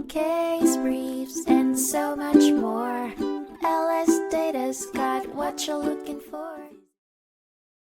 case briefs, and so much more. LSData's got what you're looking for.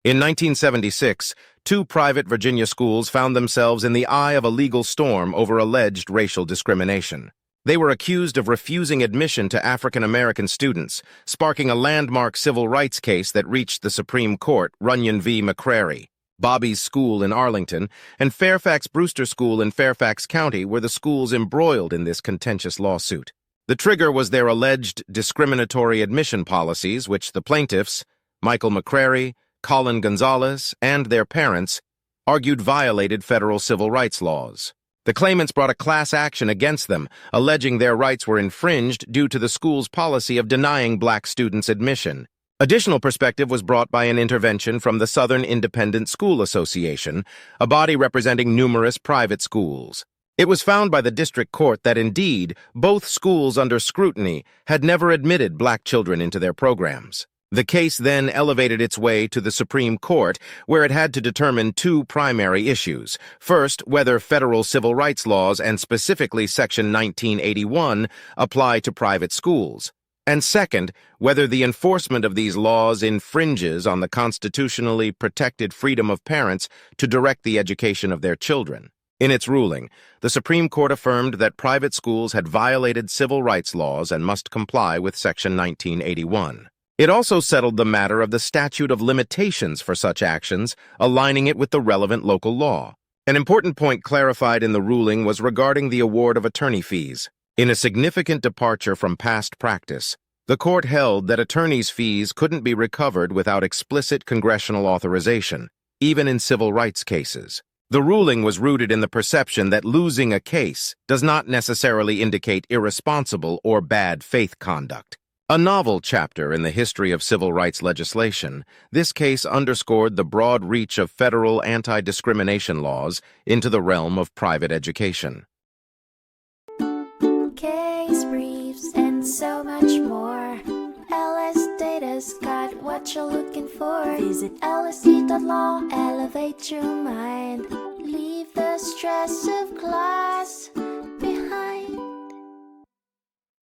In 1976, two private Virginia schools found themselves in the eye of a legal storm over alleged racial discrimination. They were accused of refusing admission to African American students, sparking a landmark civil rights case that reached the Supreme Court, Runyon v. McCrary. Bobby's School in Arlington and Fairfax Brewster School in Fairfax County were the schools embroiled in this contentious lawsuit. The trigger was their alleged discriminatory admission policies, which the plaintiffs, Michael McCrary, Colin Gonzalez, and their parents, argued violated federal civil rights laws. The claimants brought a class action against them, alleging their rights were infringed due to the school's policy of denying black students admission. Additional perspective was brought by an intervention from the Southern Independent School Association, a body representing numerous private schools. It was found by the district court that indeed, both schools under scrutiny had never admitted black children into their programs. The case then elevated its way to the Supreme Court, where it had to determine two primary issues. First, whether federal civil rights laws, and specifically Section 1981, apply to private schools. And second, whether the enforcement of these laws infringes on the constitutionally protected freedom of parents to direct the education of their children. In its ruling, the Supreme Court affirmed that private schools had violated civil rights laws and must comply with Section 1981. It also settled the matter of the statute of limitations for such actions, aligning it with the relevant local law. An important point clarified in the ruling was regarding the award of attorney fees. In a significant departure from past practice, the court held that attorneys' fees couldn't be recovered without explicit congressional authorization, even in civil rights cases. The ruling was rooted in the perception that losing a case does not necessarily indicate irresponsible or bad faith conduct. A novel chapter in the history of civil rights legislation, this case underscored the broad reach of federal anti-discrimination laws into the realm of private education. Case briefs, and so much more. LSData's got what you're looking for. Visit lsd.law, elevate your mind. Leave the stress of class.